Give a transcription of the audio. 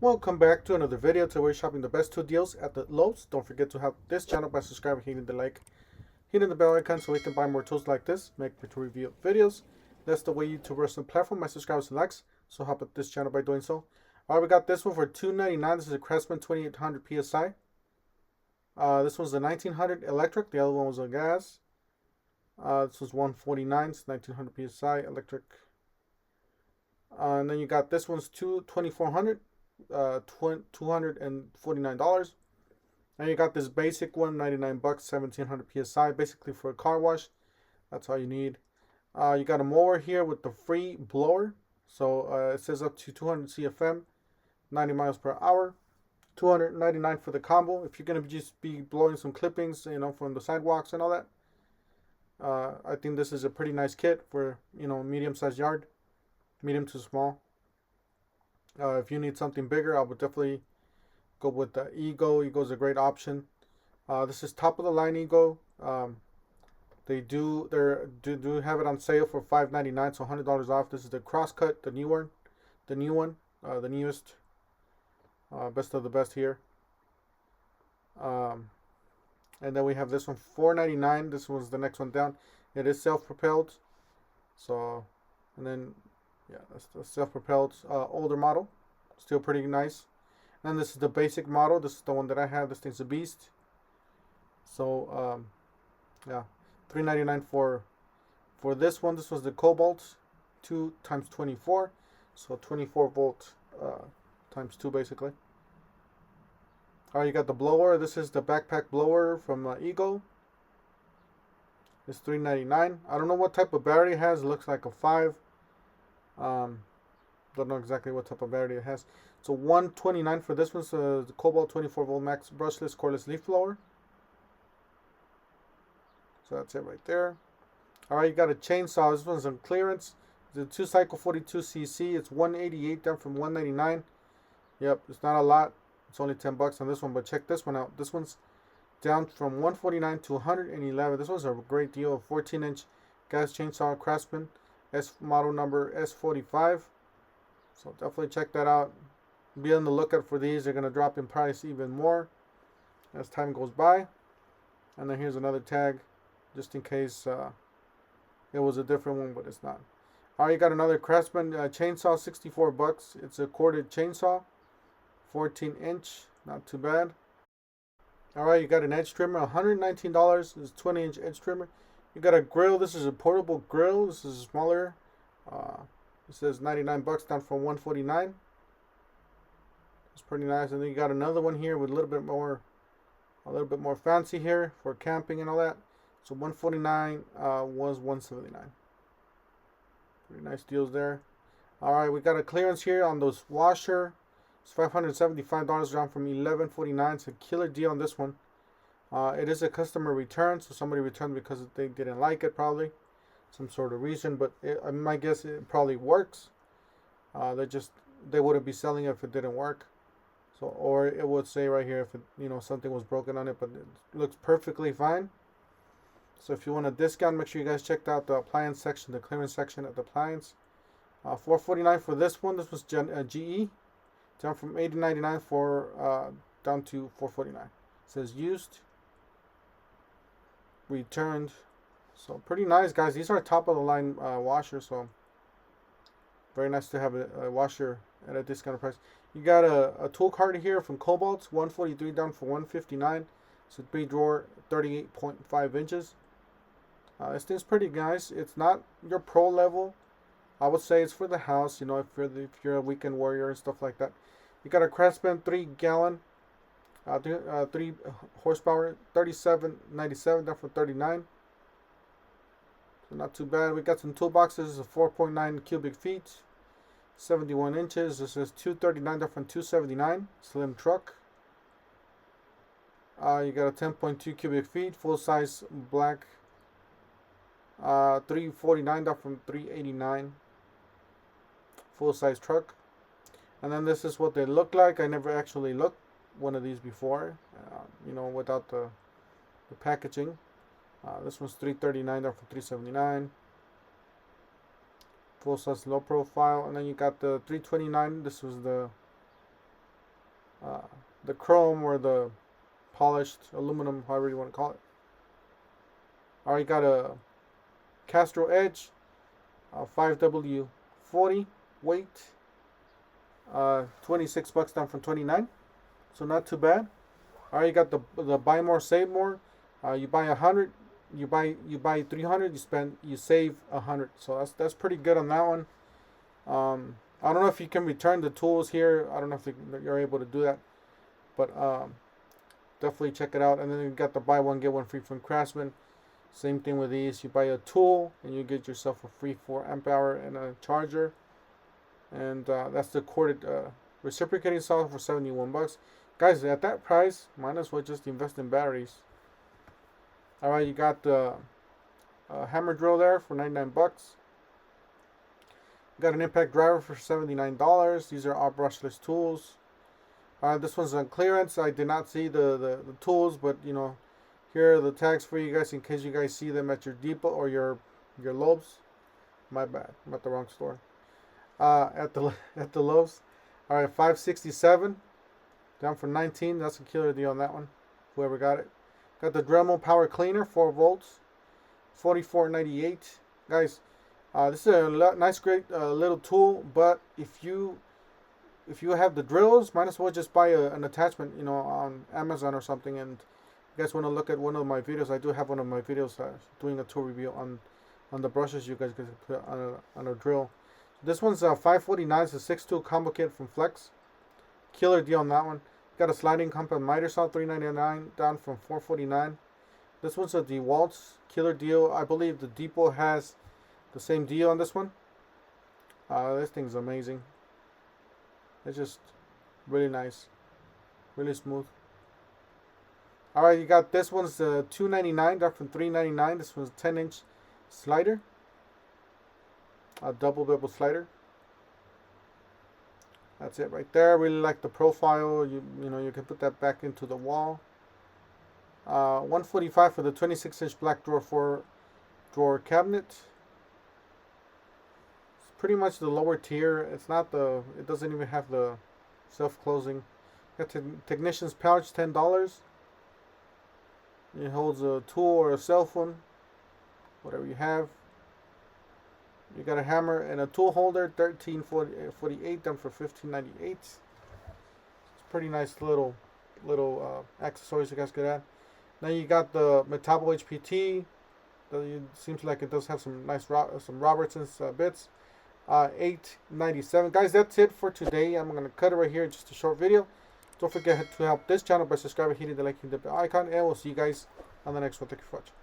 welcome back to another video. Today we're shopping the best 2 deals at the Lowe's. Don't forget to help this channel by subscribing, hitting the like, hitting the bell icon so we can buy more tools like this, make to review videos. That's the way YouTube wrestling platform, my subscribers and likes, so help out this channel by doing so. Alright, we got this one for $2.99. This is a Craftsman 2800 PSI. This one's the 1900 electric, the other one was a gas. This was $149, it's 1900 PSI electric. And then you got this one's $2400, $249. And you got this basic one, 99 bucks, 1700 PSI, basically for a car wash. That's all you need. You got a mower here with the free blower. So it says up to 200 CFM, 90 miles per hour. $299 for the combo. If you're gonna just be blowing some clippings, you know, from the sidewalks and all that, I think this is a pretty nice kit for, you know, medium-sized yard, medium to small. If you need something bigger, I would definitely go with the Ego. Ego is a great option. This is top of the line Ego. They do have it on sale for $5.99, so $100 off. This is the Crosscut, the new one, the newest, best of the best here. And then we have this one, $4.99. This one's the next one down. It is self-propelled. So, and then, yeah, that's the self-propelled older model. Still pretty nice. And this is the basic model. This is the one that I have. This thing's a beast. So, yeah, $3.99 for this one. This was the Cobalt 2 times 24. So 24 volt times 2 basically. Alright, you got the blower. This is the backpack blower from Ego. It's $3.99. I don't know what type of battery it has. It looks like a 5. Don't know exactly what type of battery it has. So $129 for this one. So the Cobalt 24 volt max brushless cordless leaf blower. So that's it right there. Alright, you got a chainsaw. This one's on clearance. It's a 2-cycle 42cc. It's $188 down from $199. Yep, it's not a lot. It's only 10 bucks on this one, but check this one out. This one's down from $149 to $111. This one's a great deal. A 14-inch gas chainsaw, Craftsman, model number S45. So definitely check that out. Be on the lookout for these. They're gonna drop in price even more as time goes by. And then here's another tag, just in case it was a different one, but it's not. Alright, you got another Craftsman chainsaw, 64 bucks. It's a corded chainsaw. 14-inch, not too bad. Alright, you got an edge trimmer, $119. This is 20-inch edge trimmer. You got a grill. This is a portable grill. This is smaller. It says 99 bucks down from 149. It's pretty nice. And then you got another one here with a little bit more fancy here for camping and all that. So 149 was 179. Pretty nice deals there. Alright, we got a clearance here on those washer. It's $575 down from $1149. It's a killer deal on this one. It is a customer return, so somebody returned because they didn't like it, probably some sort of reason. But my guess it probably works. They wouldn't be selling it if it didn't work. So, or it would say right here if it, you know, something was broken on it, but it looks perfectly fine. So if you want a discount, make sure you guys checked out the appliance section, the clearance section at the appliance. $449 for this one. This was GE. Down from $80.99 for down to $449. It says used, returned. So pretty nice, guys. These are top of the line washers. So very nice to have a washer at a discounted price. You got a tool cart here from Cobalt, $143 down for $159. It's a 3-drawer, 38.5 inches. This thing's pretty nice. It's not your pro level. I would say it's for the house, you know, if you're a weekend warrior and stuff like that. You got a Craftsman 3-gallon, 3 horsepower, $37.97 down from $39. So not too bad. We got some toolboxes, a 4.9 cubic feet, 71 inches. This is $239 down from $279. Slim truck. You got a 10.2 cubic feet, full size black, $349 down from $389. Full size truck. And then this is what they look like. I never actually looked one of these before, you know, without the packaging. This one's $339 down from $379. Full size low profile. And then you got the $329. This was the the chrome or the polished aluminum, however you want to call it. Alright, got a Castro Edge, 5W40 weight, 26 bucks down from 29, so not too bad. Alright, you got the buy more save more. You buy 100, you buy 300, you save 100. So that's pretty good on that one. I don't know if you can return the tools here. I don't know if you're able to do that, but definitely check it out. And then you got the buy one get one free from Craftsman. Same thing with these. You buy a tool and you get yourself a free 4 amp hour and a charger. And that's the corded reciprocating saw for 71 bucks. Guys, at that price, might as well just invest in batteries. Alright, you got the hammer drill there for 99 bucks. Got an impact driver for $79. These are all brushless tools. This one's on clearance. I did not see the tools, but you know, here are the tags for you guys in case you guys see them at your depot or your Lowe's. My bad, I'm at the wrong store. At the Lowe's. All right, $567 down from 19. That's a killer deal on that one. Whoever got it. Got the Dremel power cleaner, 4 volts, $44.98. Guys, this is a nice, great little tool. But if you have the drills, might as well just buy an attachment, you know, on Amazon or something. And you guys want to look at one of my videos? I do have one of my videos doing a tool review on the brushes you guys can put on a drill. This one's $549. It's a 6-tool combo kit from Flex. Killer deal on that one. Got a sliding compound miter saw, $399 down from $449. This one's a DeWalt's. Killer deal. I believe the Depot has the same deal on this one. This thing's amazing. It's just really nice, really smooth. All right, you got this one's $299 down from $399. This one's a 10-inch slider, a double bevel slider. That's it right there. Really like the profile. You know, you can put that back into the wall. $145 for the 26-inch black drawer cabinet. It's pretty much the lower tier. It's not the. It doesn't even have the self-closing. Got technician's pouch, $10. It holds a tool or a cell phone, whatever you have. You got a hammer and a tool holder, $13.48 down for $15.98. It's pretty nice little accessories you guys could add. Then you got the Metabo HPT. It seems like it does have some nice some Robertson's bits. $8.97. Guys, that's it for today. I'm gonna cut it right here. Just a short video. Don't forget to help this channel by subscribing, hitting the like, hitting the bell icon, and we'll see you guys on the next one. Thank you for watching.